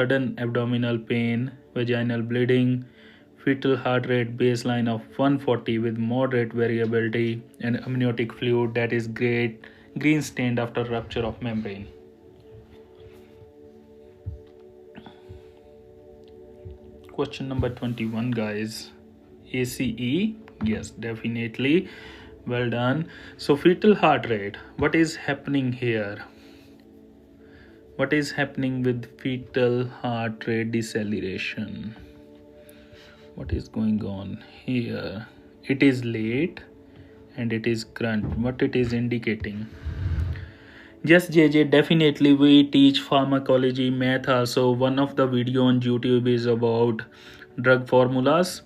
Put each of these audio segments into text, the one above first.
sudden abdominal pain, vaginal bleeding, fetal heart rate baseline of 140 with moderate variability, and amniotic fluid that is green stained after rupture of membrane. Question number 21, guys. ACE? Yes, definitely. Well done. So, fetal heart rate. What is happening here? What is happening with fetal heart rate deceleration? What is going on here? It is late and it is current. What it is indicating? Yes, JJ, definitely we teach pharmacology, math also. One of the video on YouTube is about drug formulas,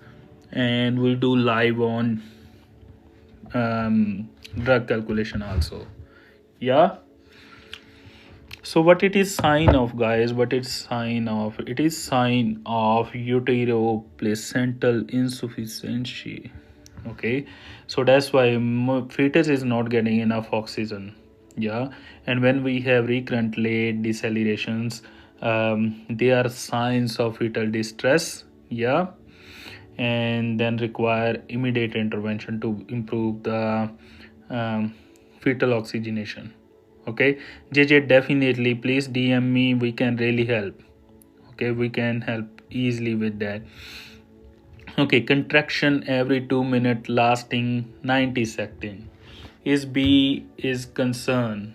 and we do live on drug calculation also. Yeah. So what it is sign of, guys? What it's sign of? It is sign of uteroplacental insufficiency. Okay, so that's why fetus is not getting enough oxygen. Yeah, and when we have recurrent late decelerations, they are signs of fetal distress. Yeah, and then require immediate intervention to improve the fetal oxygenation. Okay, JJ, definitely please DM me, we can really help. Okay, we can help easily with that. Okay, contraction every 2 minutes lasting 90 seconds. Is B is concern?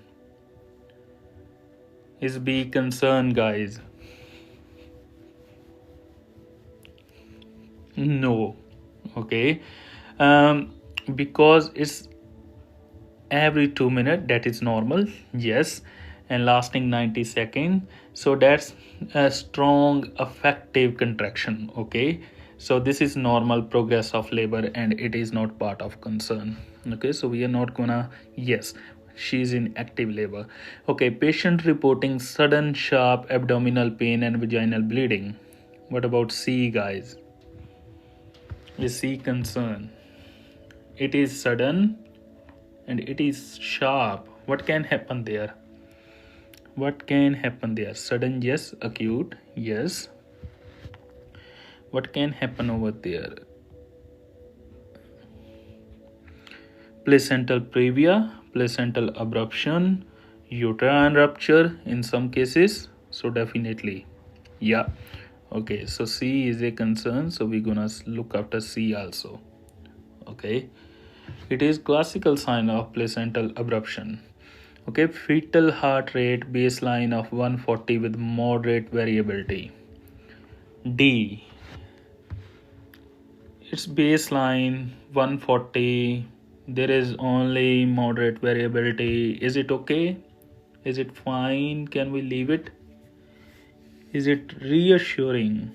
Is B concern, guys? No. Okay, because it's every 2 minutes, that is normal. Yes, and lasting 90 seconds, so that's a strong effective contraction. Okay, so this is normal progress of labor and it is not part of concern. Okay, so we are not gonna, yes, she's in active labor. Okay, patient reporting sudden sharp abdominal pain and vaginal bleeding. What about C, guys? Is C concern? It is sudden and it is sharp. What can happen there? What can happen there? Sudden, yes. Acute, yes. What can happen over there? Placental previa, placental abruption, uterine rupture in some cases. So definitely, yeah. Okay, so C is a concern, so we're gonna look after C also. Okay, it is classical sign of placental abruption. Okay, fetal heart rate baseline of 140 with moderate variability. D, its baseline 140, there is only moderate variability. Is it okay? Is it fine? Can we leave it? Is it reassuring?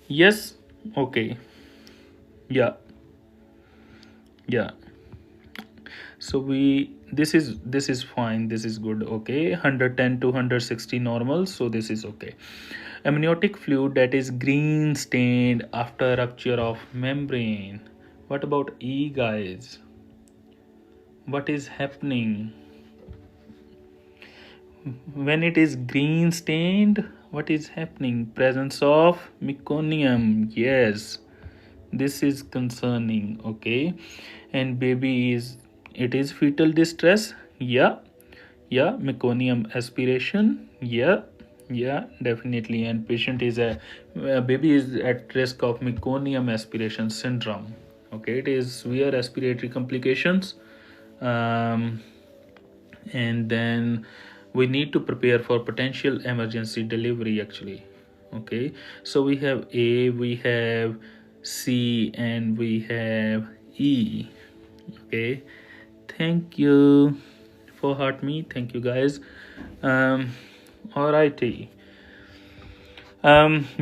Yes. Okay, yeah, yeah. So this is fine, this is good. Okay, 110 to 160 normal, so this is okay. Amniotic fluid that is green stained after rupture of membrane. What about E, guys? What is happening when it is green stained? What is happening? Presence of meconium. Yes, this is concerning. Okay, and baby is, it is fetal distress. Yeah, yeah. Meconium aspiration. Yeah, yeah, definitely. And patient is a baby is at risk of meconium aspiration syndrome. Okay, it is severe respiratory complications. And then we need to prepare for potential emergency delivery actually. Okay, so we have A, we have C, and we have E. Okay, thank you for heart me, thank you, guys. Alrighty,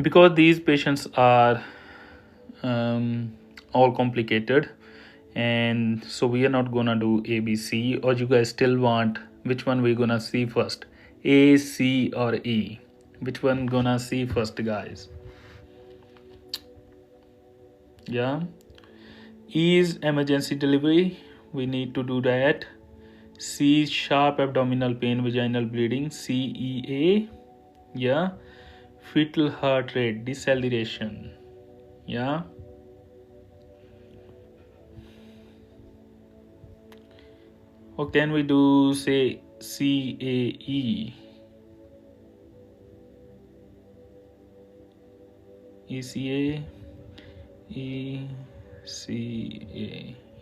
because these patients are all complicated, and so we are not gonna do ABC, or you guys still want, which one we gonna see first, A, C, or E? Which one gonna see first, guys? Yeah, E is emergency delivery, we need to do that. C, sharp abdominal pain, vaginal bleeding, CEA. Yeah. Fetal heart rate deceleration. Yeah. Or can we do say CAE? ECA, ECA.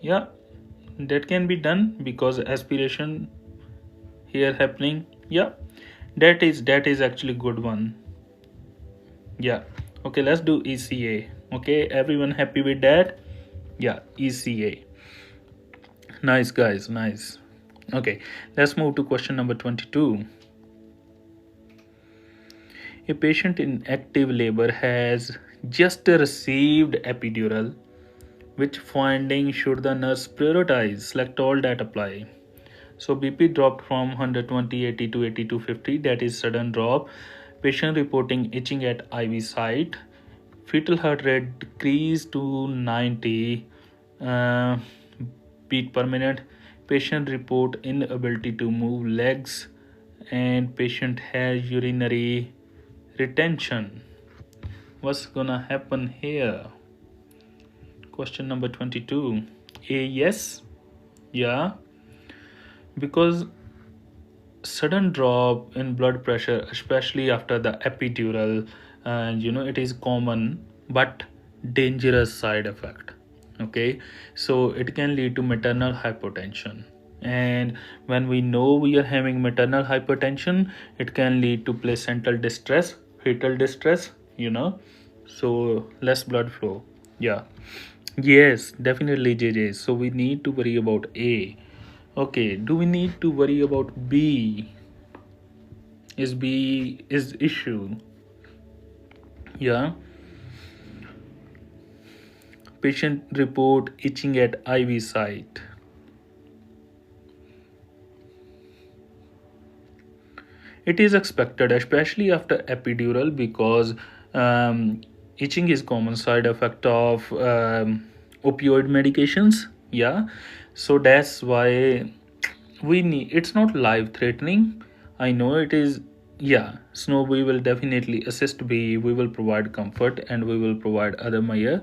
Yeah, that can be done because aspiration here happening. Yeah, that is actually good one. Yeah. Okay, let's do ECA. Okay, everyone happy with that? Yeah, ECA. Nice guys, nice. Okay, let's move to question number 22. A patient in active labor has just received epidural. Which finding should the nurse prioritize? Select all that apply. So BP dropped from 120/80 to 82/50. That is sudden drop. Patient reporting itching at IV site. Fetal heart rate decreased to 90 uh, beat per minute. Patient report inability to move legs, and patient has urinary retention. What's gonna happen here? Question number 22. A yes, yeah, because sudden drop in blood pressure, especially after the epidural, it is common but dangerous side effect. Okay, so it can lead to maternal hypotension. And when we know we are having maternal hypertension, it can lead to placental distress, fetal distress. So less blood flow. Yeah. Yes, definitely, JJ. So we need to worry about A. Okay, do we need to worry about B? Is B is issue? Yeah. Patient report itching at IV site. It is expected, especially after epidural, because itching is common side effect of opioid medications. Yeah, so that's why we need. It's not life threatening. I know it is. Yeah, so we will definitely assist B. We will provide comfort and we will provide other measure.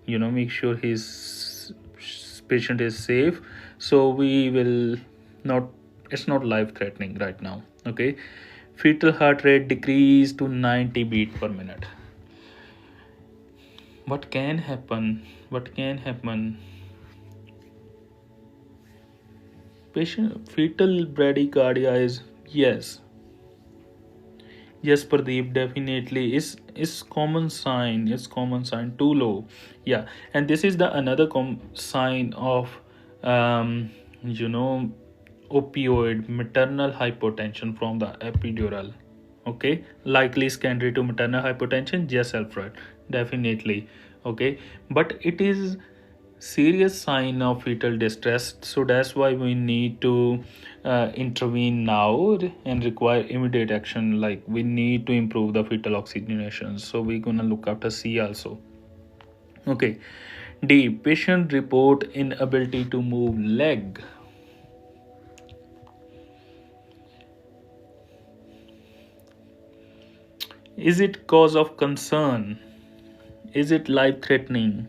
Make sure his patient is safe. So we will not. It's not life threatening right now. Okay. Fetal heart rate decreased to 90 beat per minute. What can happen? What can happen? Patient fetal bradycardia is yes. Yes, Pradeep, definitely is common sign. It's common sign too low. Yeah, and this is the another sign of um you know opioid maternal hypotension from the epidural. Okay, likely secondary to maternal hypotension. Yes, Alfred, definitely. Okay, but it is serious sign of fetal distress, so that's why we need to intervene now and require immediate action, like we need to improve the fetal oxygenation, so we're gonna look after C also. Okay, D, patient report inability to move leg. Is it cause of concern? Is it life threatening?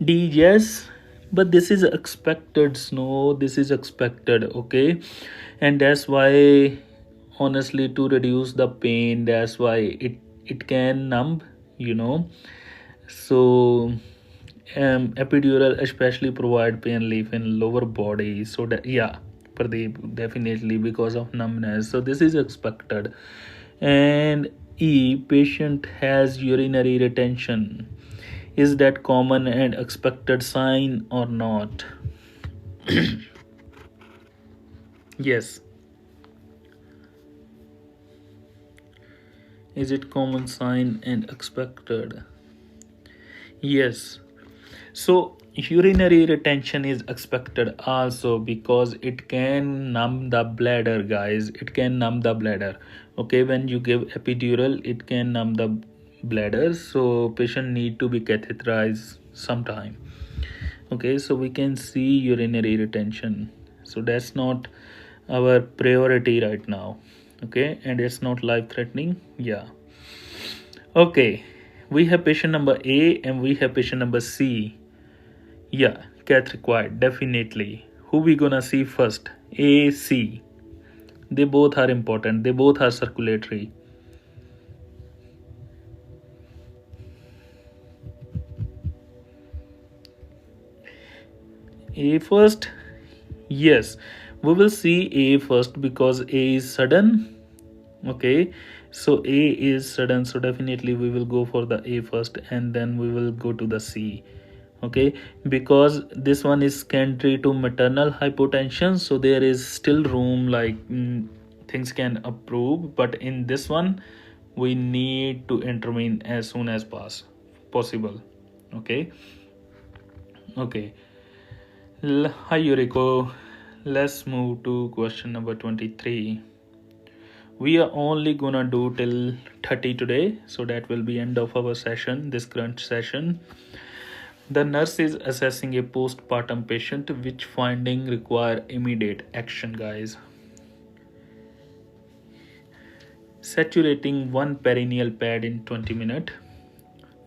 D, yes, but this is expected, Snow. This is expected, okay? And that's why, honestly, to reduce the pain, that's why it can numb, you know. So, epidural especially provide pain relief in lower body. So that yeah, Pradeep, definitely because of numbness. So this is expected. And E, patient has urinary retention. Is that common and expected sign or not? Yes. Is it common sign and expected? Yes. So urinary retention is expected also because it can numb the bladder, guys. It can numb the bladder. Okay, when you give epidural, it can numb the bladder. So patient need to be catheterized sometime. Okay, so we can see urinary retention. so that's not our priority right now. Okay, and it's not life threatening. Yeah. Okay, we have patient number A and we have patient number C. Yeah, cath required, definitely. Who we gonna see first? A, C. They both are important, they both are circulatory. A first? Yes, we will see A first because A is sudden. Okay, so A is sudden, so definitely we will go for the A first and then we will go to the C. Okay, because this one is secondary to maternal hypotension, so there is still room, like things can improve, but in this one we need to intervene as soon as possible. Okay. Okay. Hi Yuriko, let's move to question number 23. We are only gonna do till 30 today, so that will be end of our session, this current session. The nurse is assessing a postpartum patient, which finding require immediate action, guys. Saturating one perineal pad in 20 minutes.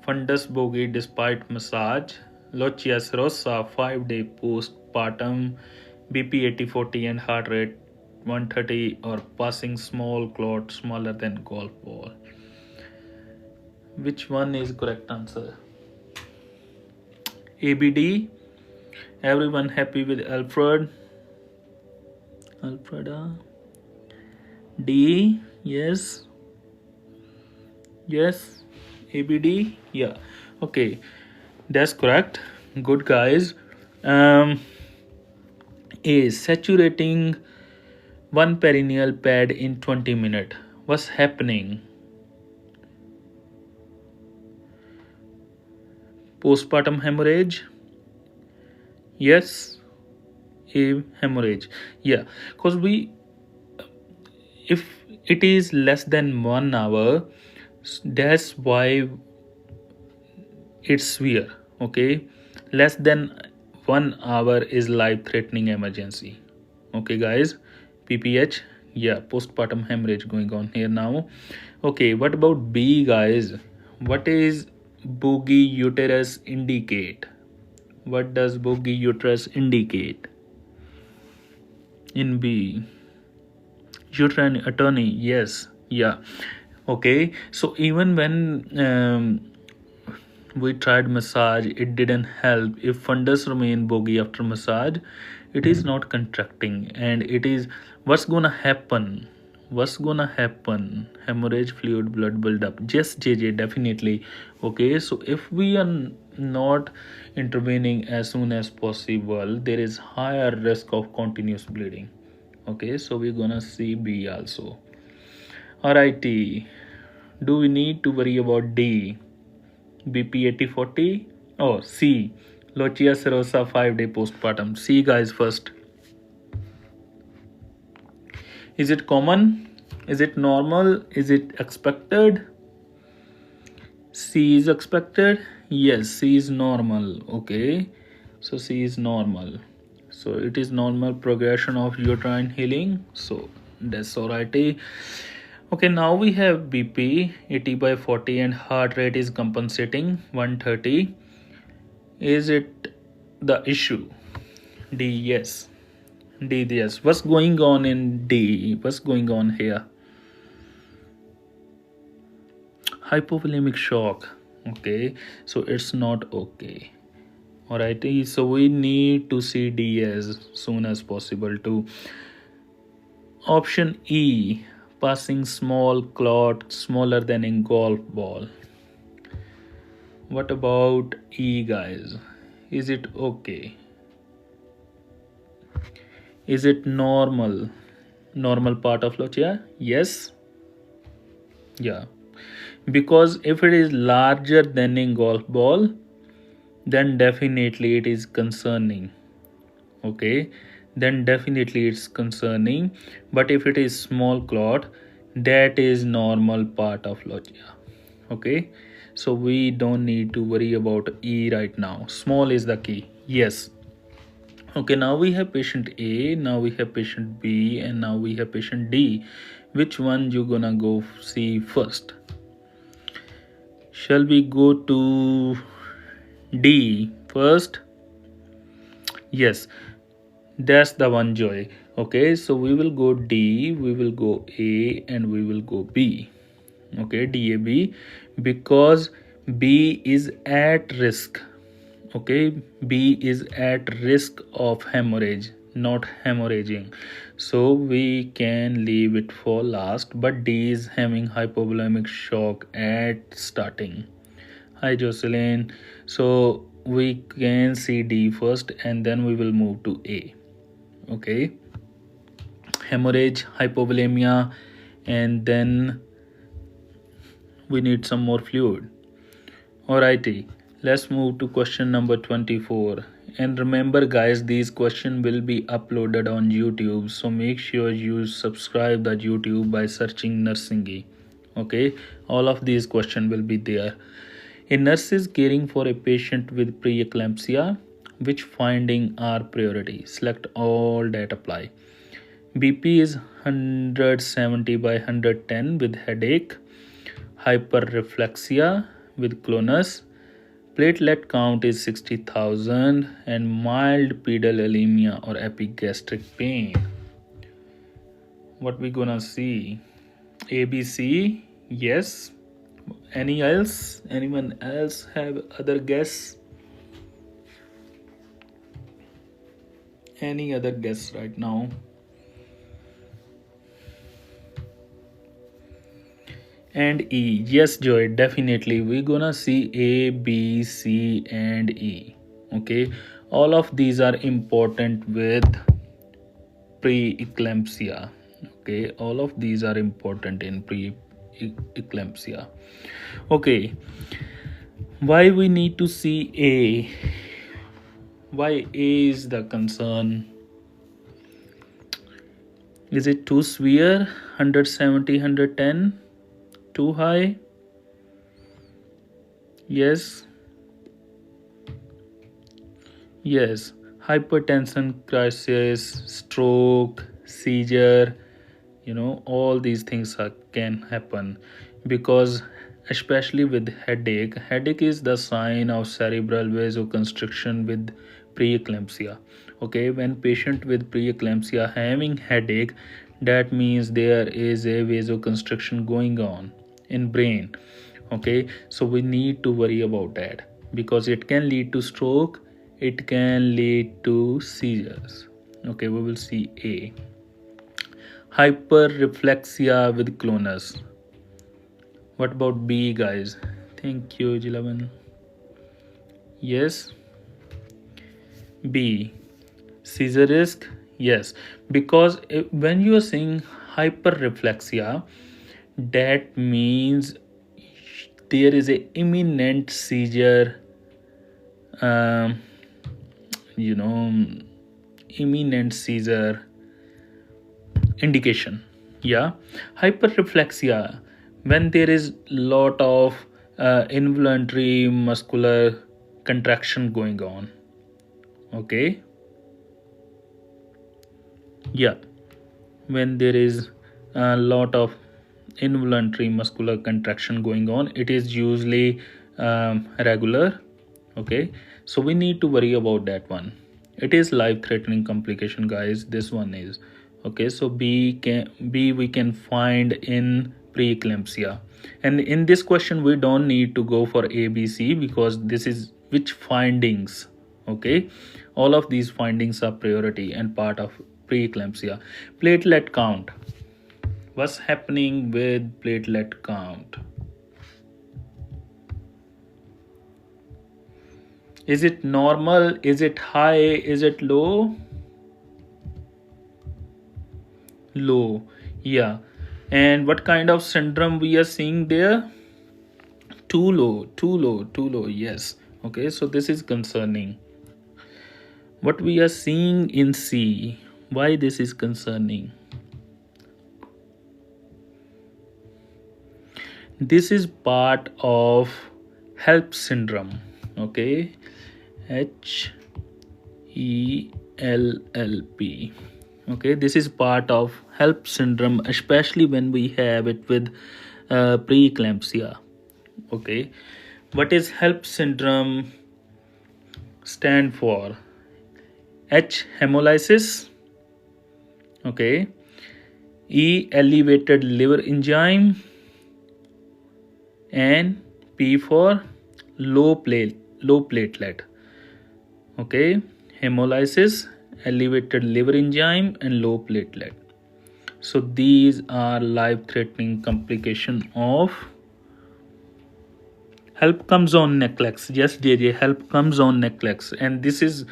Fundus bogey despite massage. Lochia serosa 5-day postpartum. BP 80/40 and heart rate 130 or passing small clot smaller than golf ball. Which one is correct answer? ABD. Everyone happy with Alfred? Alfreda. D. Yes. Yes. ABD. Yeah. Okay. That's correct. Good, guys. A. Saturating one perineal pad in 20 minutes. What's happening? Postpartum hemorrhage? Yes. A. Hemorrhage. Yeah. Because if it is less than 1 hour, that's why it's severe. Okay, less than 1 hour is life threatening emergency. Okay, guys. PPH. Yeah, postpartum hemorrhage going on here now. Okay, what about B, guys? What is boogie uterus indicate? What does boogie uterus indicate in B? Uterine attorney. Yes. Yeah. Okay, so even when we tried massage, it didn't help. If fundus remain bogey after massage, it is not contracting, and it is what's gonna happen. Hemorrhage, fluid, blood build-up. Yes, JJ, definitely. Okay, so if we are not intervening as soon as possible, there is higher risk of continuous bleeding. Okay, so we're gonna see B also. Alrighty. Do we need to worry about D? BP 80/40 or C? Lochia serosa 5-day postpartum. C, guys, first. Is it common? Is it normal? Is it expected? C is expected. Yes, C is normal. Okay, so C is normal. So it is normal progression of uterine healing. So that's alrighty. Okay, now we have BP 80/40 and heart rate is compensating 130. Is it the issue? D, yes. D, yes. What's going on in D? What's going on here? Hypovolemic shock. Okay, so it's not okay. Alright, so we need to see D as soon as possible too. Option E, passing small clot smaller than a golf ball. What about E, guys? Is it okay? Is it normal? Normal part of lochia? Yes. Yeah. Because if it is larger than a golf ball, then definitely it is concerning. Okay, then definitely it's concerning. But if it is small clot, that is normal part of lochia. Okay, so we don't need to worry about E right now. Small is the key. Yes. Okay, now we have patient A, now we have patient B, and now we have patient D. Which one you gonna go see first? Shall we go to D first? Yes, that's the one, Joy. Okay, so we will go D, we will go A, and we will go B. Okay, DAB, because B is at risk. Okay, B is at risk of hemorrhage, not hemorrhaging, so we can leave it for last. But D is having hypovolemic shock at starting. Hi Jocelyn. So we can see D first and then we will move to A. Okay, hemorrhage, hypovolemia, and then we need some more fluid. Alrighty, let's move to question number 24. And remember guys, these questions will be uploaded on YouTube, so make sure you subscribe the YouTube by searching Nursing. Okay, all of these questions will be there. A nurse is caring for a patient with preeclampsia. Which finding are priority? Select all that apply. BP is 170 by 110 with headache, hyperreflexia with clonus, platelet count is 60,000, and mild pedal anemia or epigastric pain. What we gonna see? ABC, yes. Anyone else have other guess? Any other guess right now? And E, yes Joy, definitely we're gonna see A, B, C, and E. Okay, all of these are important with preeclampsia. Okay, all of these are important in preeclampsia. Okay, why we need to see A? Why A is the concern? Is it too severe? 170, 110? Too high? Yes. Yes. Hypertension, crisis, stroke, seizure, all these things can happen, because especially with headache is the sign of cerebral vasoconstriction with preeclampsia. Okay, when patient with preeclampsia having headache, that means there is a vasoconstriction going on in brain. Okay, so we need to worry about that, because it can lead to stroke, it can lead to seizures. Okay, we will see A. Hyperreflexia with clonus. What about B, guys? Thank you, Jilavan. Yes. B. Seizure risk? Yes. Because when you are saying hyperreflexia, that means there is a imminent seizure, imminent seizure indication. Yeah, hyperreflexia, when there is lot of involuntary muscular contraction going on. Okay, yeah, when there is a lot of involuntary muscular contraction going on, it is usually regular. Okay, so we need to worry about that one. It is life threatening complication, guys. This one is okay. So B we can find in preeclampsia, and in this question we don't need to go for ABC, because this is which findings. Okay, all of these findings are priority and part of preeclampsia. Platelet count. What's happening with platelet count? Is it normal? Is it high? Is it low? Low. Yeah. And what kind of syndrome we are seeing there? Too low, too low, too low. Yes. Okay, so this is concerning. What we are seeing in C, why this is concerning? This is part of HELP syndrome. Okay, HELP HELLP. Okay, this is part of HELP syndrome, especially when we have it with preeclampsia. Okay, what is HELP syndrome stand for? H, hemolysis. Okay, E, elevated liver enzyme, and P for low platelet. Okay, hemolysis, elevated liver enzyme, and low platelet. So these are life-threatening complication of HELP comes on NCLEX. Yes, JJ, HELP comes on NCLEX, and this is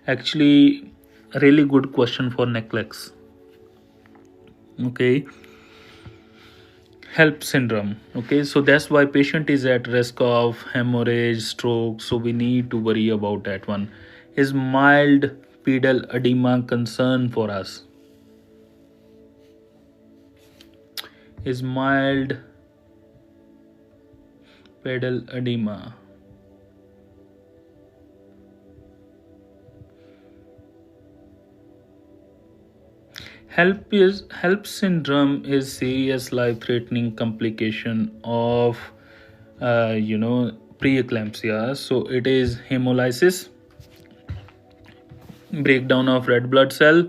actually a really good question for NCLEX. Okay, HELP syndrome. Okay, so that's why patient is at risk of hemorrhage, stroke, so we need to worry about that one. Is mild pedal edema concern for us? Is mild pedal edema? HELP syndrome is serious life-threatening complication of preeclampsia. So it is hemolysis, breakdown of red blood cell,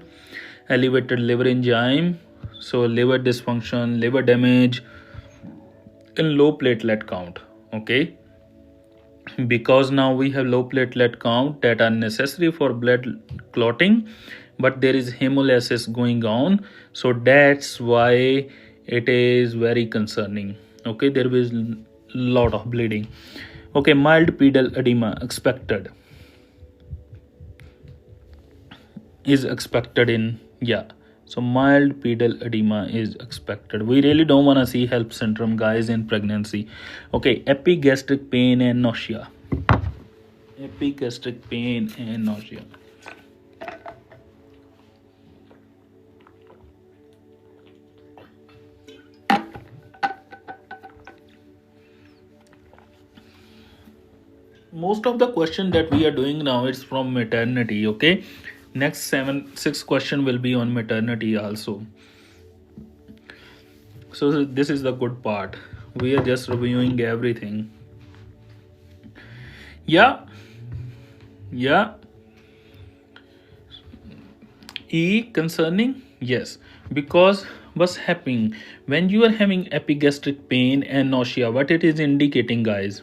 elevated liver enzyme, so liver dysfunction, liver damage, and low platelet count. Okay, because now we have low platelet count that are necessary for blood clotting, but there is hemolysis going on, so that's why it is very concerning. Okay, there is lot of bleeding. Okay, mild pedal edema expected, is expected in, yeah, so mild pedal edema is expected. We really don't want to see HELP syndrome, guys, in pregnancy. Okay, epigastric pain and nausea. Epigastric pain and nausea. Most of the question that we are doing now is from maternity. Okay, next 6 question will be on maternity also. So this is the good part, we are just reviewing everything. Yeah. E, concerning, yes, because what's happening when you are having epigastric pain and nausea, what it is indicating, guys?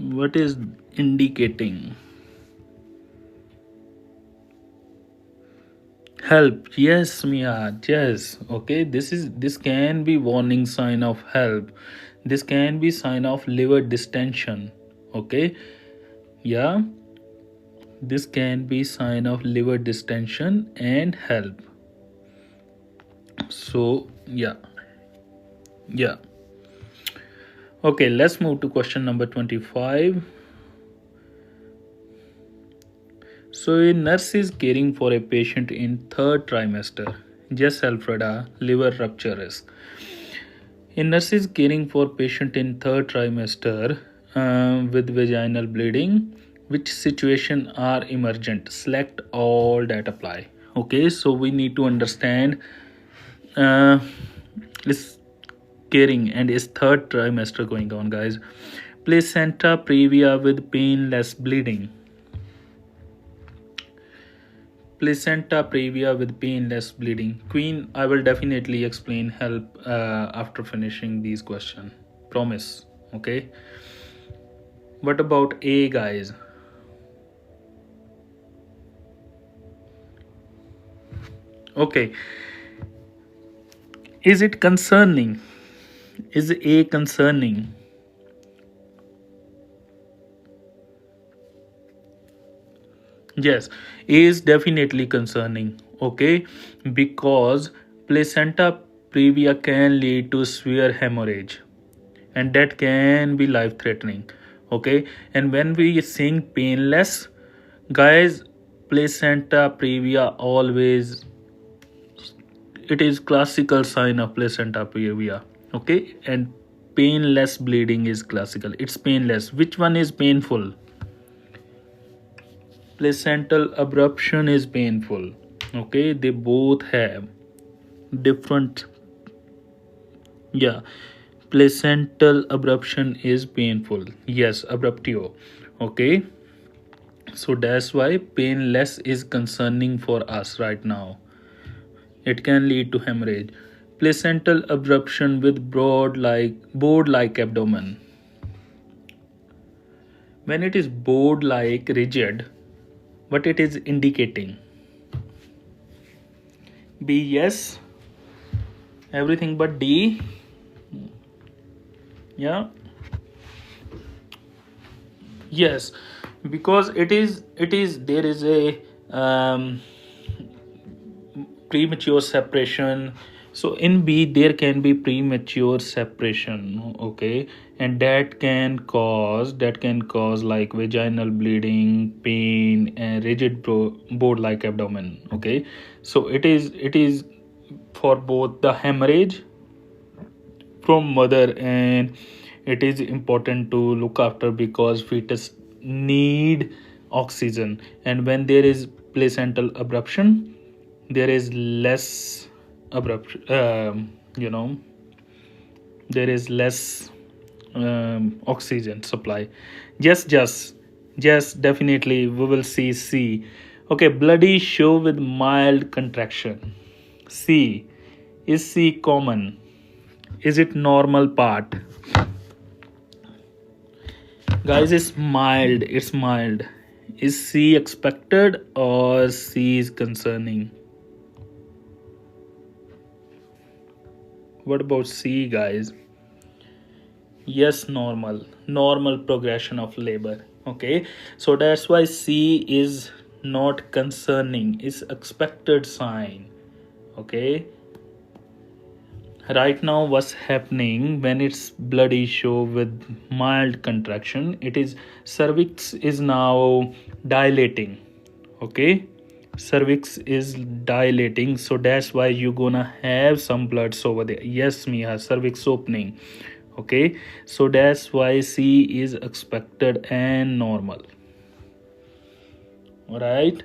What is indicating? HELP. Yes, Mia. Yes. Okay, this can be warning sign of HELP. This can be sign of liver distension. Okay, yeah, this can be sign of liver distension and HELP. So yeah. Okay, let's move to question number 25. So a nurse is caring for a patient in 3rd trimester. Jess Alfreda, liver rupture risk. A nurse is caring for patient in 3rd trimester with vaginal bleeding. Which situation are emergent? Select all that apply. Okay, so we need to understand is caring and is 3rd trimester going on, guys. Placenta previa with painless bleeding. Placenta previa with painless bleeding. Queen, I will definitely explain HELP after finishing these questions. Promise. Okay. What about A, guys? Okay. Is it concerning? Is A concerning? Yes, A is definitely concerning. Okay, because placenta previa can lead to severe hemorrhage, and that can be life threatening. Okay, and when we sing painless, guys, placenta previa always, it is classical sign of placenta previa. Okay, and painless bleeding is classical. It's painless. Which one is painful? Placental abruption is painful. Okay, they both have different. Yeah, placental abruption is painful. Yes, abruptio. Okay, so that's why painless is concerning for us right now. It can lead to hemorrhage. Placental abruption with board like abdomen. When it is board like rigid, what it is indicating? B, yes. Everything but D. Yeah. Yes, because it is there is a premature separation. So in B there can be premature separation. Okay, and that can cause like vaginal bleeding, pain, and rigid board like abdomen. Okay, so it is for both the hemorrhage from mother, and it is important to look after because fetus need oxygen, and when there is placental abruption there is less abruption, there is less oxygen supply. Yes, definitely we will see C. Okay, bloody show with mild contraction. C, is C common? Is it normal part? Guys, it's mild. Is C expected or C is concerning? What about C, guys? Yes, normal progression of labor. Okay, so that's why C is not concerning, it's expected sign. Okay, right now what's happening when it's bloody show with mild contraction, it is cervix is now dilating. Okay, cervix is dilating, so that's why you're gonna have some bloods over there. Yes, Mia, cervix opening. Okay, so that's why C is expected and normal. All right,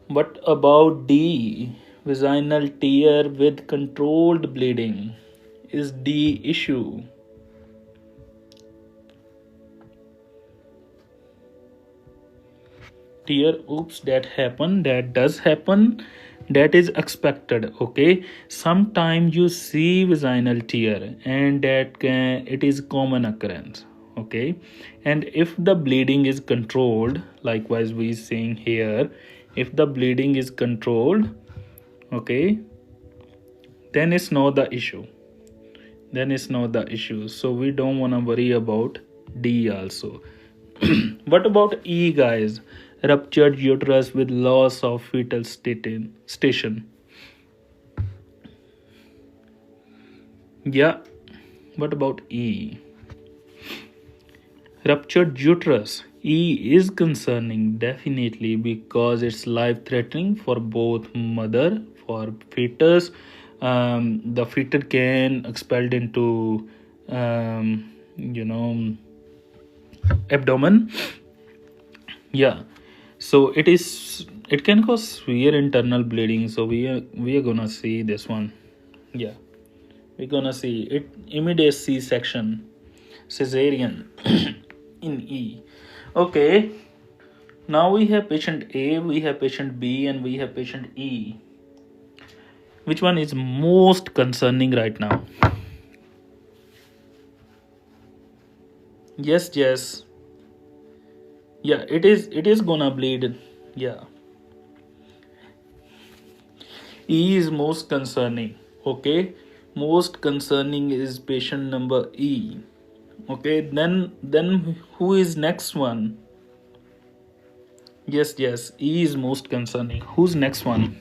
what about D? Vaginal tear with controlled bleeding. Is D issue? Tear, oops, that does happen, that is expected. Okay, sometimes you see vaginal tear and it is common occurrence. Okay, and if the bleeding is controlled, likewise we saying here, if the bleeding is controlled, okay, then it's not the issue, so we don't want to worry about D also. What about E, guys? Ruptured uterus with loss of fetal station. Yeah, what about E? Ruptured uterus. E is concerning definitely because it's life threatening for both mother, for fetus. The fetus can expelled into abdomen. Yeah, so it can cause severe internal bleeding, so we are gonna see this one. Yeah, we're gonna see it. Immediate C-section, cesarean in E. Okay, now we have patient A, we have patient B, and we have patient E. Which one is most concerning right now? Yes, yeah, it is gonna bleed. Yeah, E is most concerning. Okay, most concerning is patient number E. Okay, then who is next one? Yes, E is most concerning. Who's next one?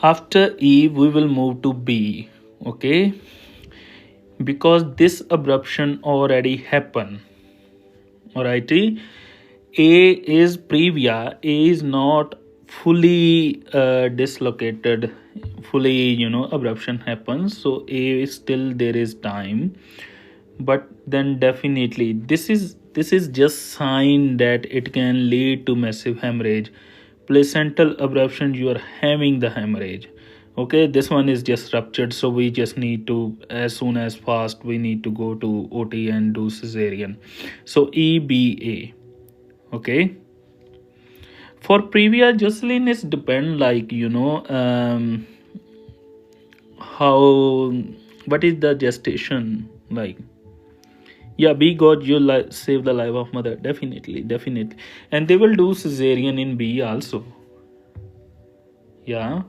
After E we will move to B. Okay, because this abruption already happened. Alrighty, A is previa, A is not fully dislocated, fully abruption happens, so A is still there is time. But then definitely this is just sign that it can lead to massive hemorrhage. Placental abruption, you are having the hemorrhage. Okay, this one is just ruptured, so we just need to, as soon as fast, we need to go to OT and do cesarean. So EBA. Okay, for previa Jocelyn, it's depend, like how, what is the gestation like. Yeah, be God, you save the life of mother. Definitely, definitely. And they will do cesarean in B also. Yeah.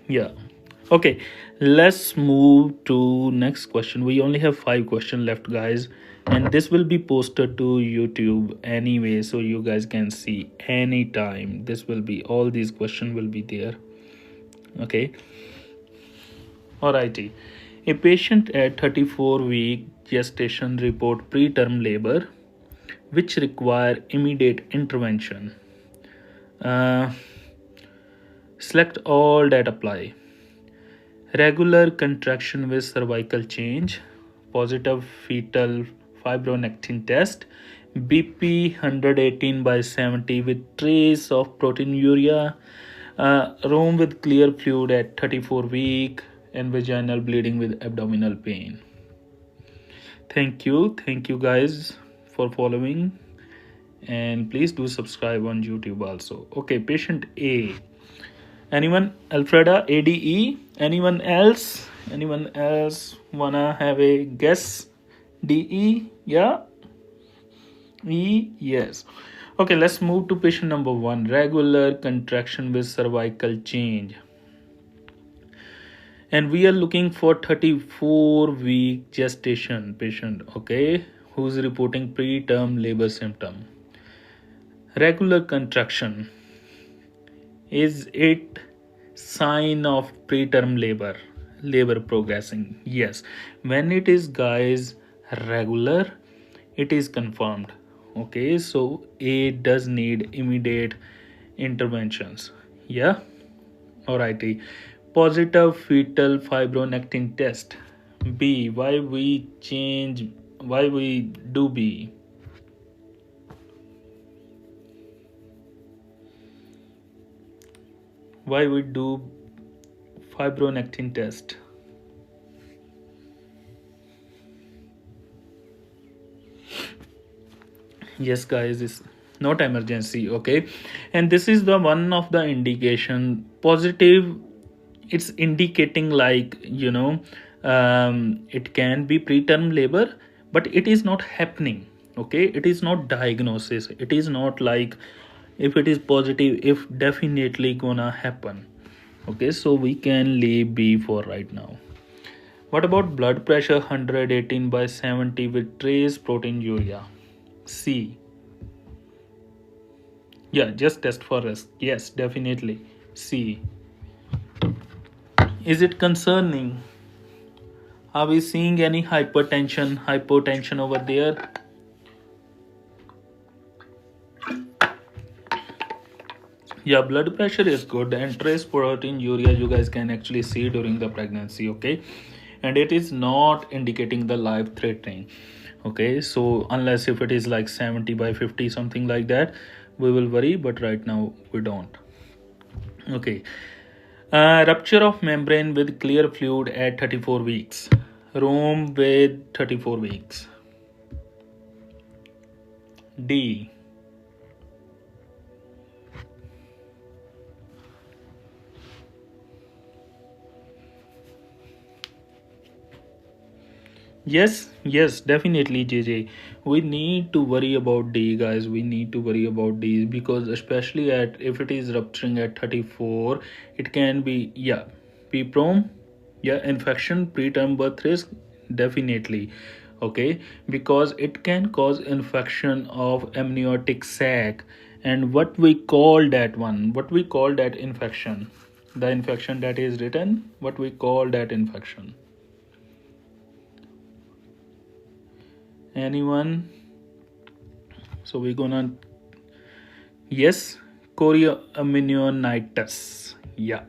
Yeah. Okay. Let's move to next question. We only have 5 questions left, guys. And this will be posted to YouTube anyway, so you guys can see anytime. This will be, all these questions will be there. Okay. Alrighty. A patient at 34-week gestation report preterm labor, which require immediate intervention. Uh, Select all that apply. Regular contraction with cervical change, positive fetal fibronectin test, BP 118/70 with trace of proteinuria, room with clear fluid at 34 week, and vaginal bleeding with abdominal pain. Thank you guys for following, and please do subscribe on YouTube also. Okay, patient A. Anyone? Alfreda, ADE? Anyone else wanna have a guess? DE? Yeah? E? Yes. Okay, let's move to patient number 1. Regular contraction with cervical change. And we are looking for 34-week gestation patient, okay, who's reporting preterm labor symptom. Regular contraction, is it sign of preterm labor progressing? Yes, when it is, guys, regular, it is confirmed. Okay, so A does need immediate interventions. Yeah. Alrighty. Positive fetal fibronectin test. B. Why we do B? Why we do fibronectin test? Yes, guys, it's not emergency. Okay, and this is the one of the indication positive. It's indicating, like, it can be preterm labor, but it is not happening. Okay, it is not diagnosis. It is not like, if it is positive, if definitely gonna happen. Okay, so we can leave B for right now. What about blood pressure 118/70 with trace proteinuria? C. Yeah, just test for risk. Yes, definitely C. Is it concerning? Are we seeing any hypotension over there? Yeah, blood pressure is good, and trace proteinuria you guys can actually see during the pregnancy. Okay, and it is not indicating the life threatening. Okay, so unless if it is like 70/50, something like that, we will worry, but right now we don't. Okay, rupture of membrane with clear fluid at 34 weeks. Room with 34 weeks. D. Yes, definitely, JJ. We need to worry about D, guys. We need to worry about D, because especially at, if it is rupturing at 34, it can be, yeah, PPROM, yeah, infection, preterm birth risk, definitely. Okay, because it can cause infection of amniotic sac. And what we call that one, what we call that infection, the infection that is written, what we call that infection? Anyone? So we're gonna Yes, chorioamnionitis. Yeah.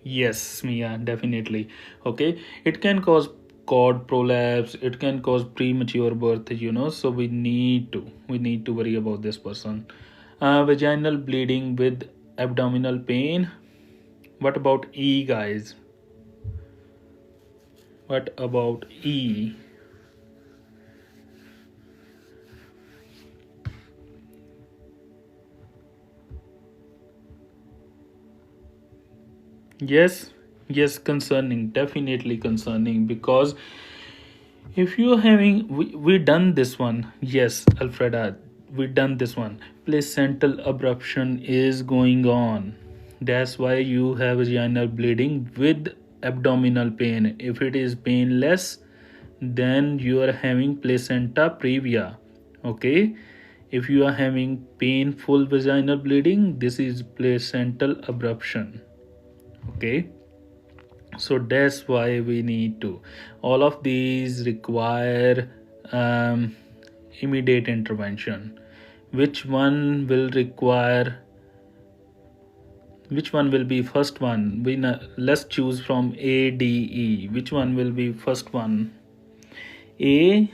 Yes, Mia, definitely. Okay, it can cause cord prolapse. It can cause premature birth. So we need to worry about this person. Vaginal bleeding with abdominal pain. What about E, guys? What about E? Yes, yes, concerning, definitely concerning, because if you're having, we done this one. Yes, Alfreda, we done this one. Placental abruption is going on. That's why you have vaginal bleeding with abdominal pain. If it is painless, then you are having placenta previa. Okay, if you are having painful vaginal bleeding, this is placental abruption. Okay, so that's why we need to, all of these require immediate intervention. Which one will require, which one will be first one? Let's choose from A, D, E. Which one will be first one? A.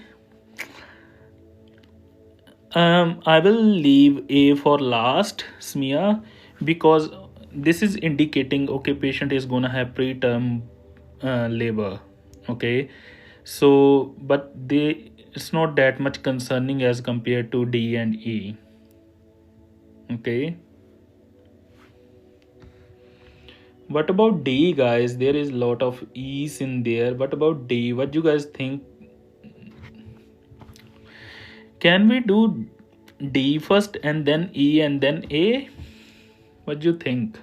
I will leave A for last, Smia, because this is indicating, okay, patient is gonna have preterm labor. Okay, so but it's not that much concerning as compared to D and E. Okay, what about D, guys? There is a lot of E's in there. What about D? What do you guys think? Can we do D first and then E and then A? What do you think?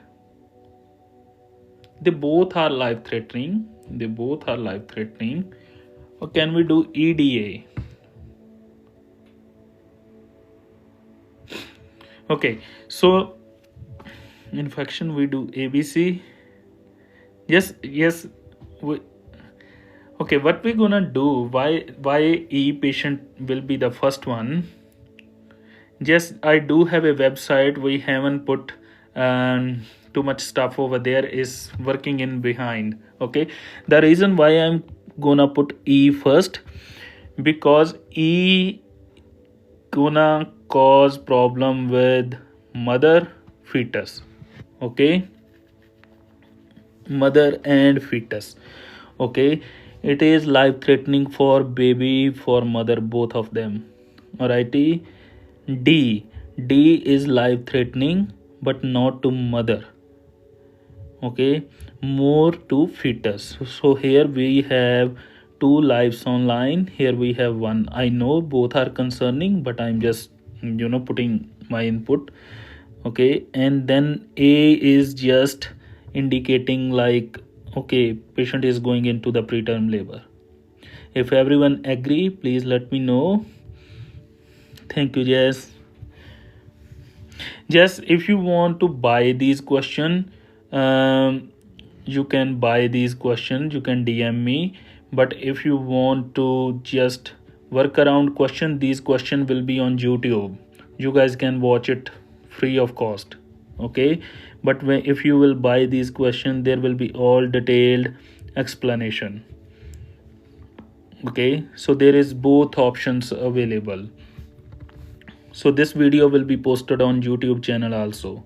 They both are life threatening. They both are life threatening. Or can we do EDA? Okay, so infection we do ABC. Yes, yes. Okay, what we're gonna do? Why E patient will be the first one? Yes, I do have a website. We haven't put too much stuff over there. Is working in behind. Okay, the reason why I'm gonna put E first, because E gonna cause problem with mother fetus. Okay, mother and fetus. Okay, it is life threatening for baby, for mother, both of them. Alrighty. D. D is life threatening but not to mother. Okay, more to fetus. So here we have two lives online. Here we have one. I know both are concerning, but I'm just putting my input. Okay, and then A is just indicating like, okay, patient is going into the preterm labor. If everyone agree, please let me know. Thank you, Jess. Just if you want to buy these question, you can buy these questions, you can DM me. But if you want to just work around question, these question will be on YouTube. You guys can watch it free of cost. Okay, but if you will buy these question, there will be all detailed explanation. Okay, so there is both options available. So this video will be posted on YouTube channel also.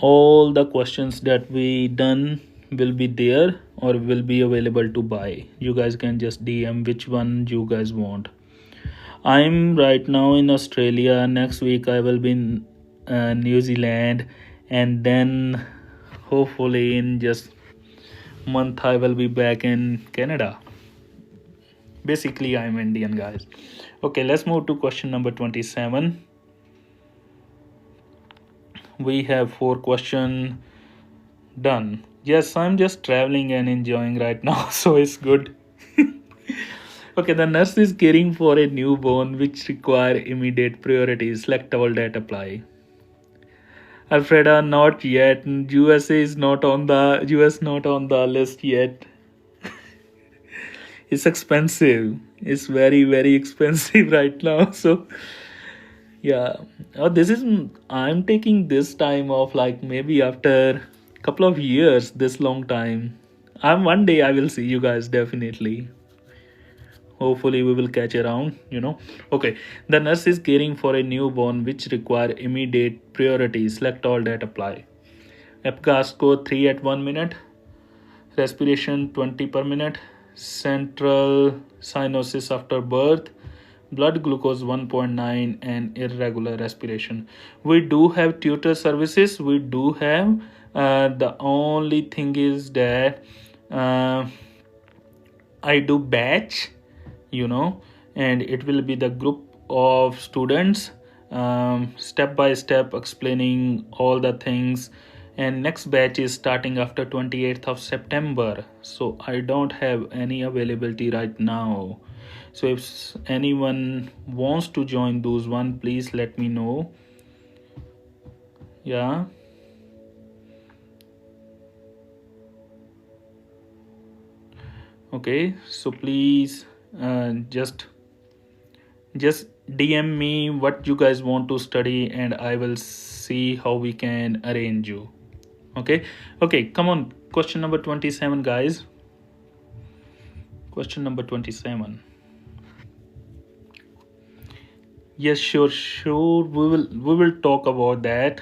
All the questions that we done will be there or will be available to buy. You guys can just DM which one you guys want. I'm right now in Australia. Next week I will be in New Zealand, and then hopefully in just month I will be back in Canada. Basically I'm Indian, guys. Okay, let's move to question number 27. We have 4 questions done. Yes, I'm just traveling and enjoying right now, so it's good. Okay, the nurse is caring for a newborn which require immediate priority. Select all that apply. Alfreda, not yet. USA is not on the list yet. It's expensive. It's very, very expensive right now. So Yeah. This is, I'm taking this time off, like maybe after couple of years, this long time. I'm one day I will see you guys definitely. Hopefully we will catch around. Okay. The nurse is caring for a newborn which require immediate priority. Select all that apply. EPGAR score 3 at 1 minute. Respiration 20 per minute. Central cyanosis after birth. Blood glucose 1.9 and irregular respiration. We do have tutor services. We do have. The only thing is that uh, I do batch, and it will be the group of students, step by step explaining all the things. And next batch is starting after 28th of September. So I don't have any availability right now. So if anyone wants to join those one, please let me know. Yeah. Okay. So please just DM me what you guys want to study, and I will see how we can arrange you. Okay, come on. Question number 27, guys. Question number 27. Yes, sure. We will talk about that.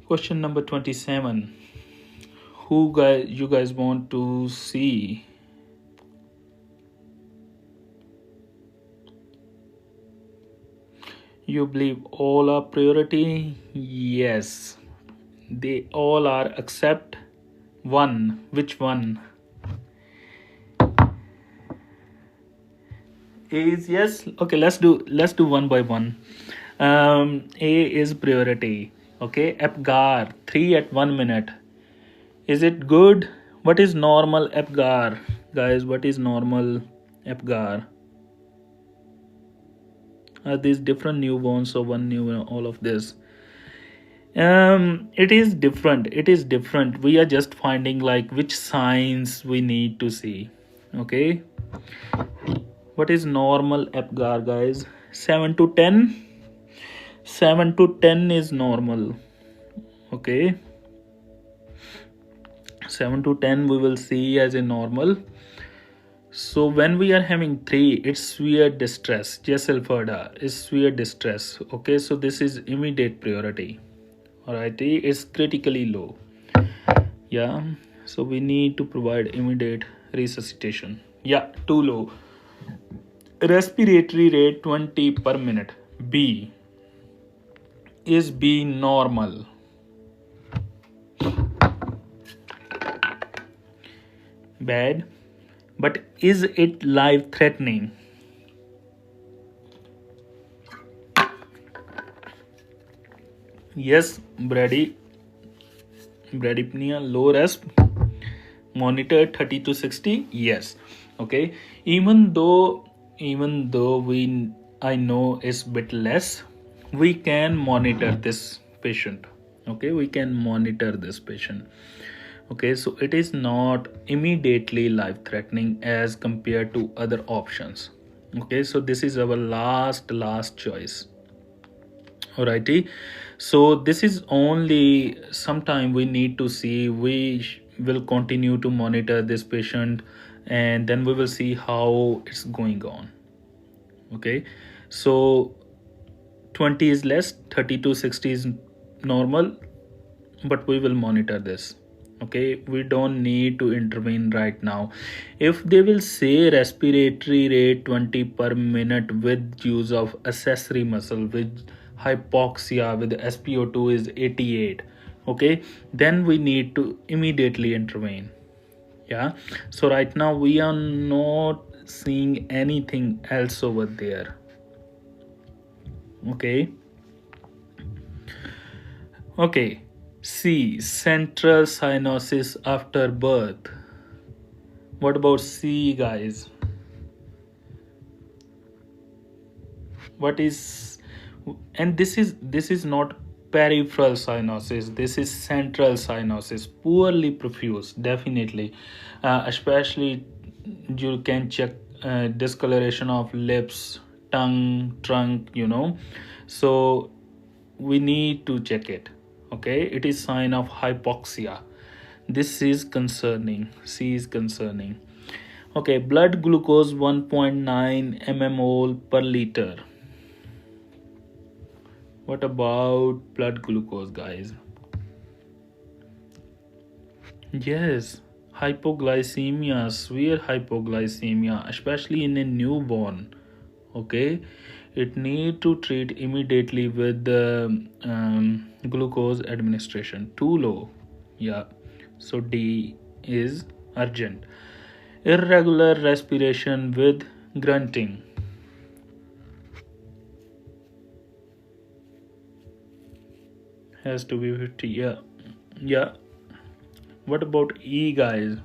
Question number 27. You guys want to see? You believe all are priority? Yes. They all are except one. Which one? Is yes. Okay, let's do one by one. A is priority. Okay, EPGAR 3 at 1 minute. Is it good? What is normal EPGAR, guys? What is normal EPGAR? Are these different newborns or one newborn? All of this. It is different. We are just finding like which signs we need to see. Okay. What is normal EPGAR, guys? 7 to 10. 7 to 10 is normal. Okay. 7 to 10 we will see as a normal. So when we are having 3, it's severe distress. Jesselferda is severe distress. Okay, so this is immediate priority. Alright, it's critically low. Yeah, so we need to provide immediate resuscitation. Yeah, too low. Respiratory rate 20 per minute. B. Is B normal? Bad. But is it life threatening? Yes, bradypnea, low resp, monitor 30 to 60. Yes. Okay. Even though I know it's bit less, we can monitor this patient. Okay, we can monitor this patient. Okay, so it is not immediately life threatening as compared to other options. Okay, so this is our last choice. Alrighty, so this is only sometime we need to see. We will continue to monitor this patient, and then we will see how it's going on. Okay, so 20 is less, 30 to 60 is normal, but we will monitor this. Okay, we don't need to intervene right now. If they will say respiratory rate 20 per minute with use of accessory muscle, with hypoxia, with SpO2 is 88, okay, then we need to immediately intervene. Yeah, so right now we are not seeing anything else over there. Okay. C. Central cyanosis after birth. What about C, guys? What is, and this is not peripheral cyanosis, this is central cyanosis, poorly perfused, definitely. Especially you can check discoloration of lips, tongue, trunk, so we need to check it. Okay, it is sign of hypoxia. This is concerning. C is concerning. Okay, blood glucose 1.9 mmol per liter. What about blood glucose, guys? Yes, hypoglycemia, severe hypoglycemia, especially in a newborn. Okay, it need to treat immediately with the glucose administration. Too low, yeah. So D is urgent. Irregular respiration with grunting. Has to be 50. Yeah, yeah. What about E, guys?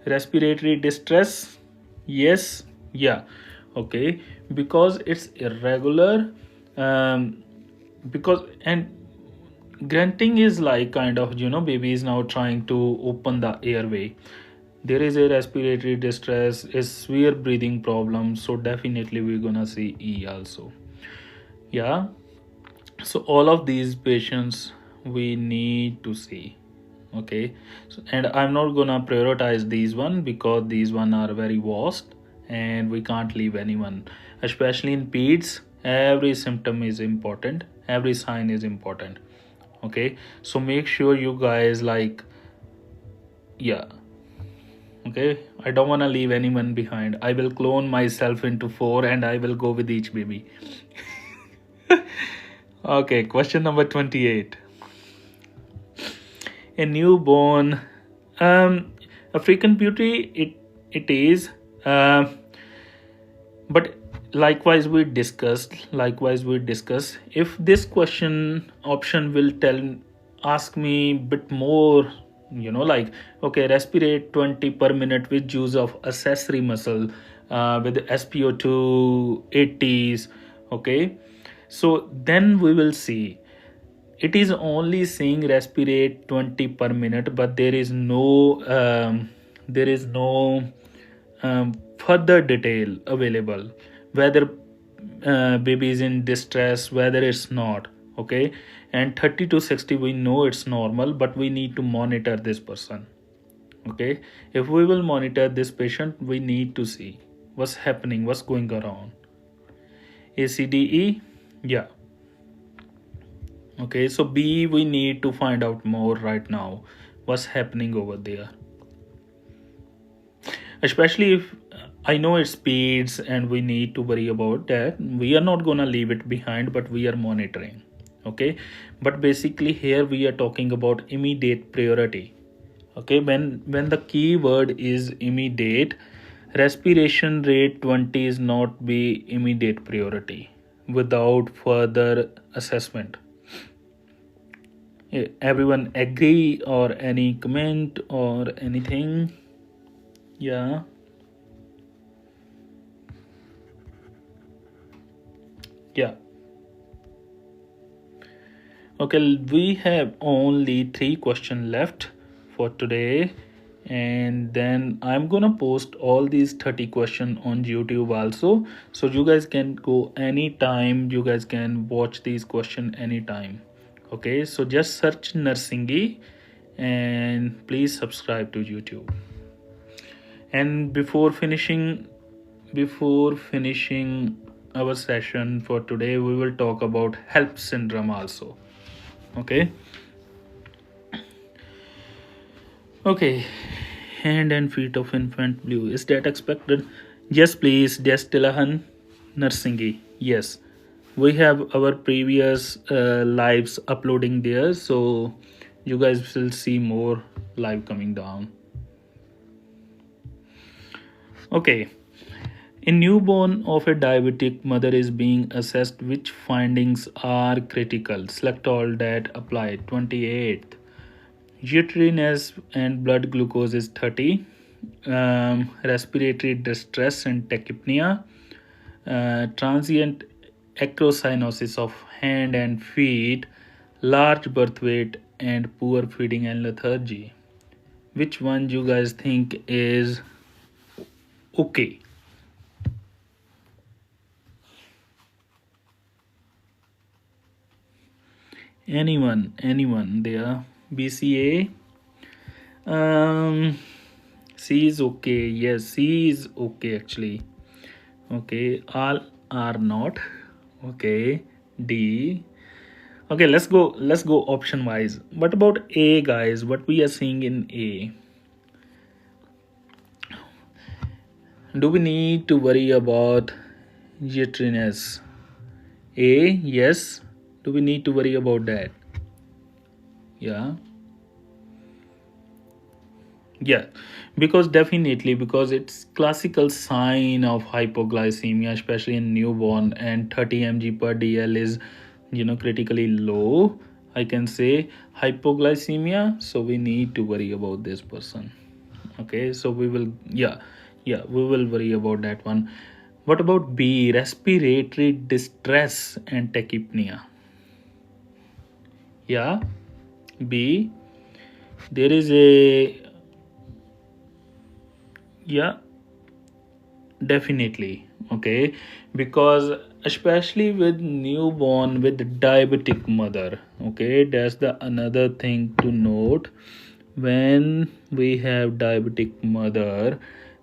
Respiratory distress? Yes, yeah. Okay, because it's irregular. Um, because and grunting is like kind of baby is now trying to open the airway. There is a respiratory distress, a severe breathing problem. So definitely we're gonna see E also. Yeah. So all of these patients we need to see. Okay, so, and I'm not gonna prioritize these one because these one are very vast and we can't leave anyone, especially in peds. Every symptom is important, every sign is important. Okay, so make sure you guys like, yeah. Okay, I don't want to leave anyone behind. I will clone myself into 4 and I will go with each baby. Okay, question number 28. A newborn, African beauty, it is, uh, but likewise we discuss if this question option will ask me bit more, like, okay, respirate 20 per minute with use of accessory muscle, with SpO2 80s. Okay, so then we will see it is only saying respirate 20 per minute, but there is no further detail available whether baby is in distress, whether it's not. Okay, and 30 to 60 we know it's normal, but we need to monitor this person. Okay, if we will monitor this patient, we need to see what's happening, what's going around. ACDE, yeah. Okay, so B, we need to find out more right now what's happening over there. Especially if I know it speeds and we need to worry about that. We are not gonna leave it behind, but we are monitoring. Okay, but basically here we are talking about immediate priority. Okay, when the keyword is immediate, respiration rate 20 is not be immediate priority without further assessment. Everyone agree or any comment or anything? Yeah. Yeah. Okay, we have only 3 questions left for today, and then I'm gonna post all these 30 questions on YouTube also, so you guys can go anytime, you guys can watch these questions anytime. Okay, so just search Narsingi and please subscribe to YouTube. And before finishing our session for today, we will talk about HELP syndrome also. Okay. Okay, hand and feet of infant blue, is that expected? Yes, please. Just Tilahan Narsingi. Yes, we have our previous lives uploading there, so you guys will see more live coming down. Okay, in newborn of a diabetic mother is being assessed. Which findings are critical? Select all that apply. 28th. Uterine and blood glucose is 30. Respiratory distress and tachypnea. Transient acrocyanosis of hand and feet. Large birth weight and poor feeding and lethargy. Which one you guys think is okay? Anyone there? BCA. Um, C is okay. Yes, C is okay actually. Okay, all are not. Okay, D. Okay, let's go option wise. What about A, guys? What we are seeing in A? Do we need to worry about jitriness? A, yes. Do we need to worry about that? Yeah. Yeah, because definitely, because it's classical sign of hypoglycemia, especially in newborn, and 30 mg per dl is, critically low. I can say hypoglycemia, so we need to worry about this person. Okay, so we will, yeah, we will worry about that one. What about B, respiratory distress and tachypnea? Yeah, B. There is a, yeah, definitely. Okay, because especially with newborn with diabetic mother, okay, that's the another thing to note. When we have diabetic mother,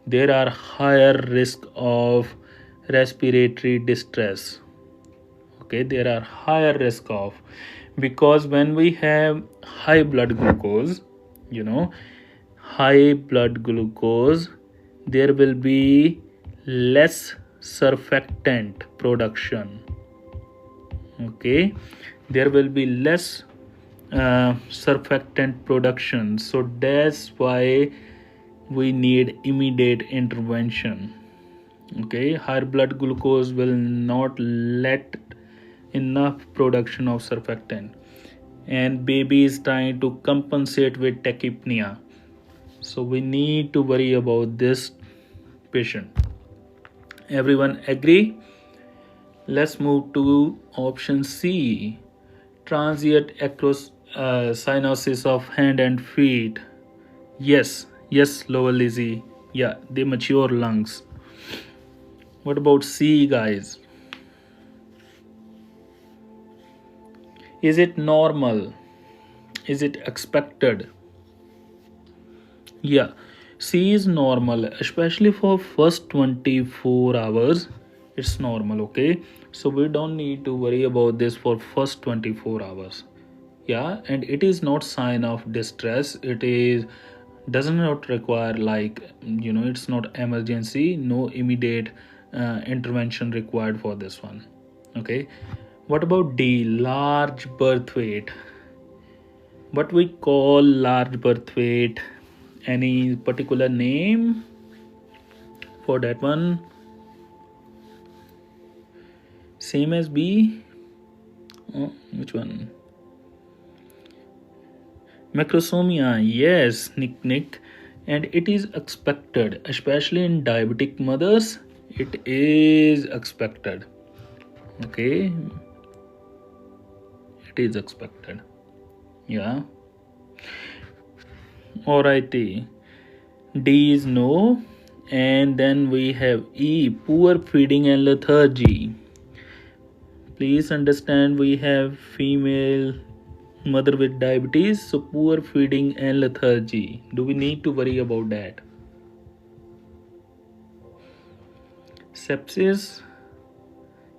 there are higher risk of respiratory distress. Okay, there are higher risk of, because when we have high blood glucose, you know high blood glucose, there will be less surfactant production. Okay, there will be less surfactant production, so that's why we need immediate intervention. Okay, higher blood glucose will not let enough production of surfactant, and baby is trying to compensate with tachypnea, so we need to worry about this patient. Everyone agree? Let's move to option C, transient across cyanosis of hand and feet. Yes, lower Lizzie. Yeah, they mature lungs. What about C, guys? Is it normal? Is it expected? Yeah, C is normal, especially for first 24 hours. It's normal, okay? So we don't need to worry about this for first 24 hours. Yeah, and it is not sign of distress. It is does not require, like, it's not emergency. No immediate intervention required for this one. Okay. What about D, large birth weight? What we call large birth weight? Any particular name for that one? Same as B? Oh, which one? Macrosomia, yes, Nick. And it is expected, especially in diabetic mothers. It is expected. Okay, it is expected. Yeah. Alrighty. D is no. And then we have E, poor feeding and lethargy. Please understand, we have female mother with diabetes, so poor feeding and lethargy. Do we need to worry about that? Sepsis?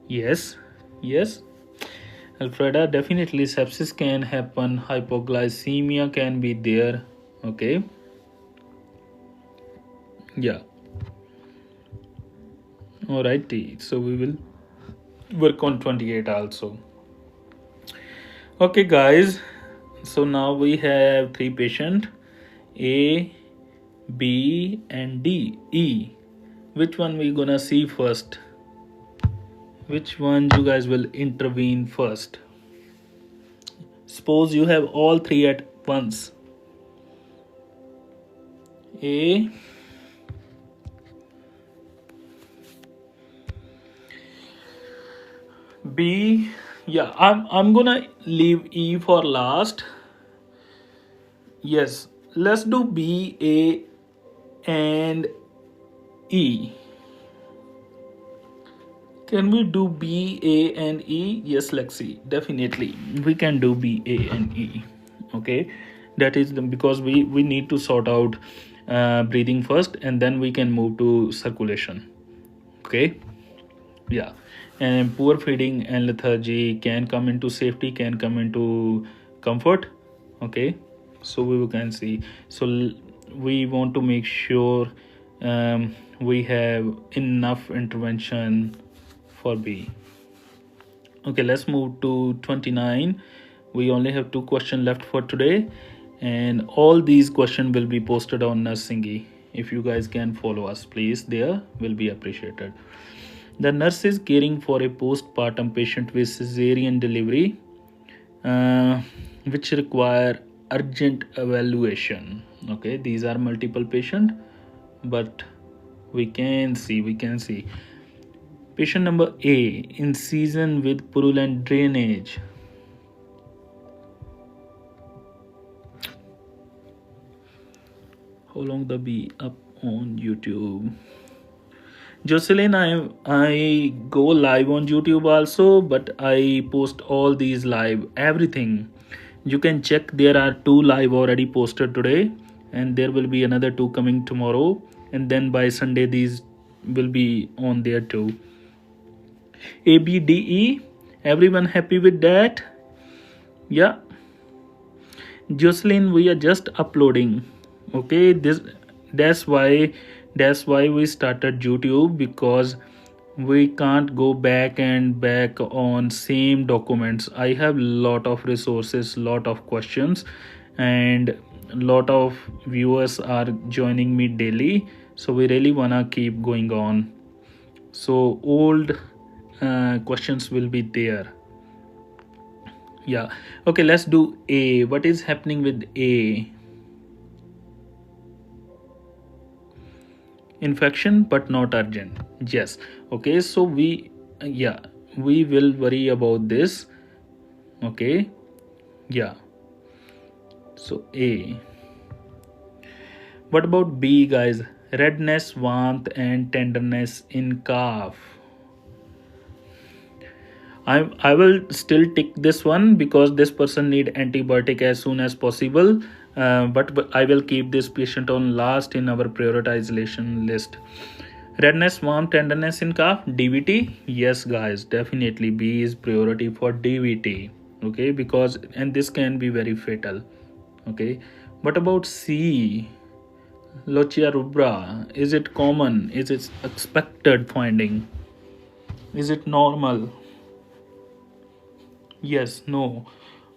Yes. Alfreda, definitely sepsis can happen. Hypoglycemia can be there. Okay. Yeah. Alrighty. So we will work on 28 also. Okay, guys. So now we have three patients, A, B, and D. E. Which one we gonna see first? Which one you guys will intervene first? Suppose you have all three at once. A, B. Yeah, I'm gonna leave E for last. Yes, let's do B, A, and E. Can we do B, A, and E? Yes, Lexi, definitely. We can do B, A, and E. Okay, that is because we need to sort out breathing first, and then we can move to circulation. Okay, yeah. And poor feeding and lethargy can come into safety, can come into comfort. Okay, so we can see. So we want to make sure we have enough intervention for B. Okay, let's move to 29. We only have 2 questions left for today, and all these questions will be posted on Nursingy. If you guys can follow us, please, there will be appreciated. The nurse is caring for a postpartum patient with cesarean delivery, which require urgent evaluation. Okay, these are multiple patients, but we can see patient number A, incision with purulent drainage. How long the be up on YouTube? Jocelyn, I go live on YouTube also, but I post all these live, everything. You can check, there are 2 live already posted today, and there will be another 2 coming tomorrow, and then by Sunday these will be on there too. ABDE, everyone happy with that? Yeah. Jocelyn, we are just uploading. Okay, that's why we started YouTube, because we can't go back on same documents. I have lot of resources, lot of questions, and lot of viewers are joining me daily, so we really wanna keep going on. So old questions will be there. Yeah, okay, let's do A. What is happening with A? Infection but not urgent. Yes. Okay, so we will worry about this. Okay, yeah. So A. What about B, guys? Redness, warmth, and tenderness in calf. I will still tick this one because this person need antibiotic as soon as possible, but I will keep this patient on last in our prioritization list. Redness, warmth, tenderness in calf, DVT. Yes, guys, definitely B is priority for DVT. Okay, because and this can be very fatal. Okay, what about C? Lochia rubra. Is it common? Is it expected finding? Is it normal? Yes, no.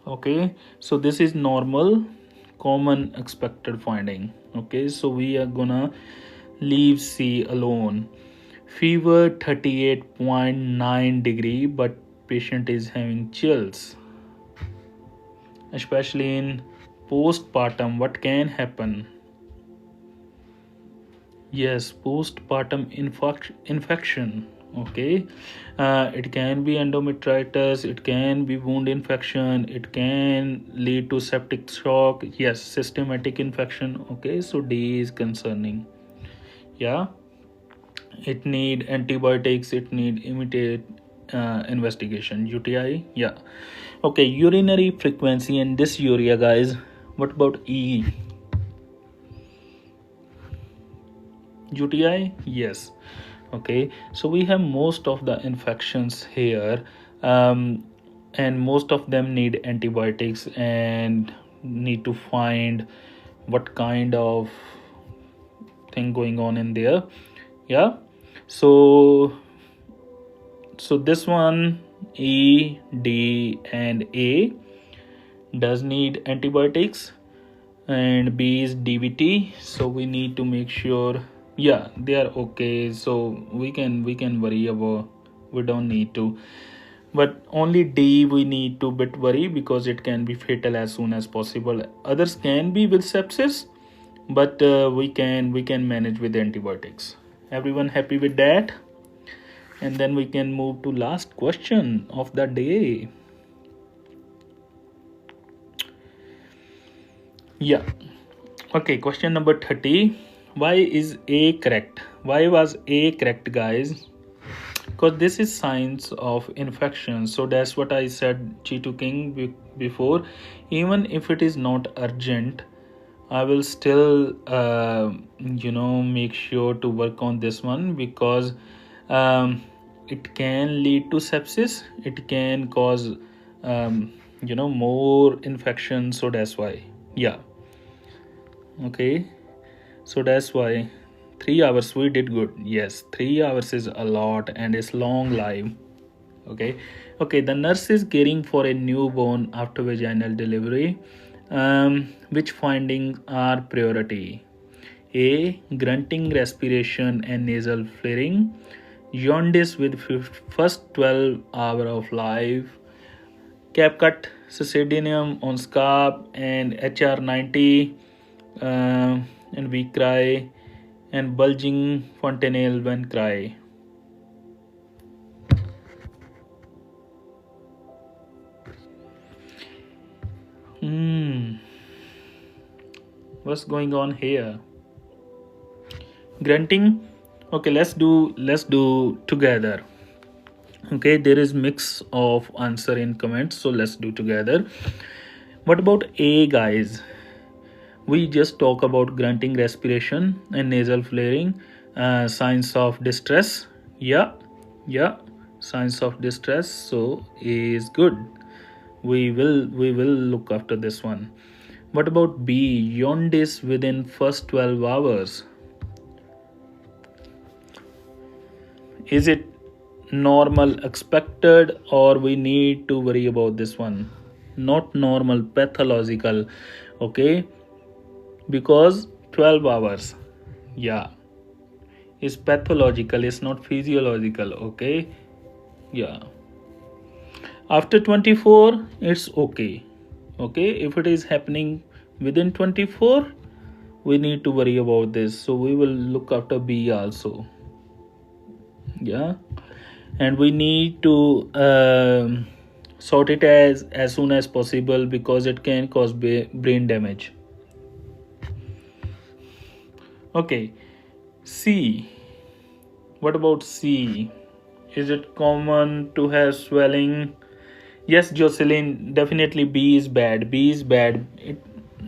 Okay, so this is normal, common, expected finding. Okay, so we are gonna leave C alone. Fever 38.9 degree, but patient is having chills, especially in postpartum. What can happen? Yes, postpartum infection. Okay, it can be endometritis, it can be wound infection, it can lead to septic shock. Yes, systematic infection. Okay, so D is concerning. Yeah, it need antibiotics, it need immediate investigation. UTI. Yeah. Okay, urinary frequency and dysuria, guys. What about E? UTI. Yes. Okay, so we have most of the infections here, and most of them need antibiotics and need to find what kind of thing going on in there. Yeah, so this one, E, D, and A does need antibiotics, and B is DVT, so we need to make sure, yeah, they are okay, so we can worry about, we don't need to, but only D we need to bit worry because it can be fatal as soon as possible. Others can be with sepsis, but we can manage with antibiotics. Everyone happy with that? And then we can move to last question of the day. Yeah, okay, question number 30. Why is A correct? Why was A correct, guys? because this is signs of infection. So that's what I said, G2 King, before. Even if it is not urgent, I will still make sure to work on this one, because it can lead to sepsis, it can cause more infection. So that's why, yeah. Okay, so that's why 3 hours we did good. Yes, 3 hours is a lot and it's long life. Okay. Okay, the nurse is caring for a newborn after vaginal delivery. Which findings are priority? A. Grunting, respiration and nasal flaring, jaundice with first 12 hour of life, CapCut, Succedaneum on scalp and HR90, and we cry, and bulging fontanelle when cry. What's going on here? Grunting. Okay, let's do together. Okay, there is mix of answer in comments, so let's do together. What about A, guys? We just talk about grunting, respiration and nasal flaring, signs of distress. Yeah, signs of distress. So A is good. We will look after this one. What about B, jaundice within first 12 hours? Is it normal, expected, or we need to worry about this one? Not normal, pathological. Okay, because 12 hours, yeah, is pathological, it's not physiological. Okay, yeah. After 24 it's okay. Okay, if it is happening within 24, we need to worry about this, so we will look after B also. Yeah, and we need to sort it as soon as possible, because it can cause brain damage. Okay, C. What about C? Is it common to have swelling? Yes, Jocelyn, definitely B is bad. B is bad.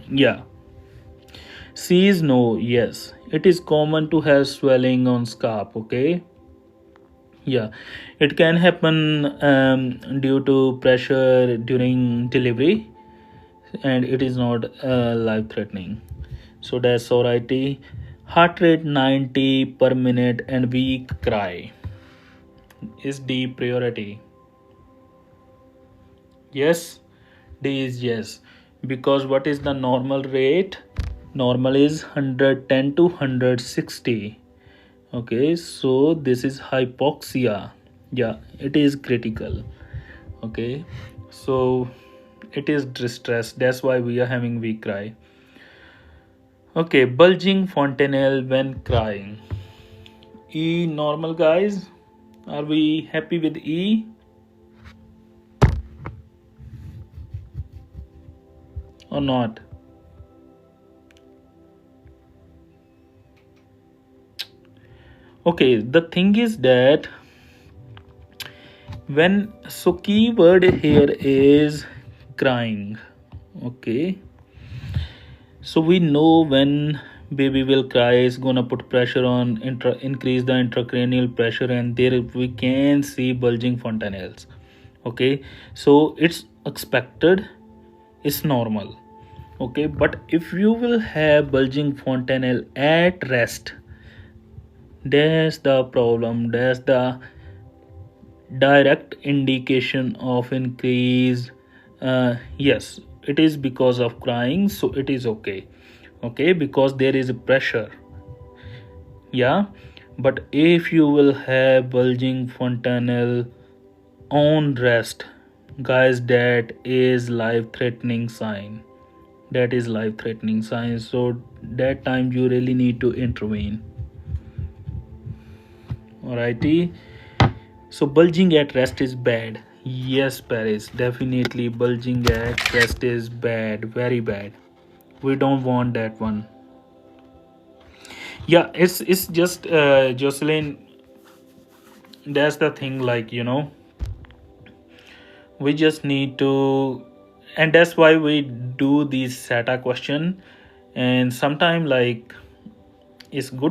Yeah. C is no. Yes, it is common to have swelling on scalp. Okay. Yeah, it can happen due to pressure during delivery, and it is not life threatening. So that's alrighty. Heart rate 90 per minute and weak cry. Is D priority? Yes, D is yes. Because what is the normal rate? Normal is 110 to 160. Okay, so this is hypoxia. Yeah, it is critical. Okay, so it is distress. That's why we are having weak cry. Okay, bulging fontanelle when crying. E normal, guys. Are we happy with E? Or not? Okay, the thing is that keyword here is crying. Okay, so we know when baby will cry, it's gonna put pressure on increase the intracranial pressure, and there we can see bulging fontanelles. Okay, so it's expected, it's normal. Okay, but if you will have bulging fontanelle at rest, that's the problem. That's the direct indication of increased, yes, it is because of crying, so it is okay. Okay, because there is a pressure. Yeah, but if you will have bulging fontanelle on rest, guys, that is life threatening sign. That is life threatening sign. So that time you really need to intervene. Alrighty, so bulging at rest is bad. Yes, Paris, definitely bulging at rest is bad, very bad. We don't want that one. Yeah, it's just Jocelyn, that's the thing, like, we just need to, and that's why we do these SATA question. And sometime, like, it's good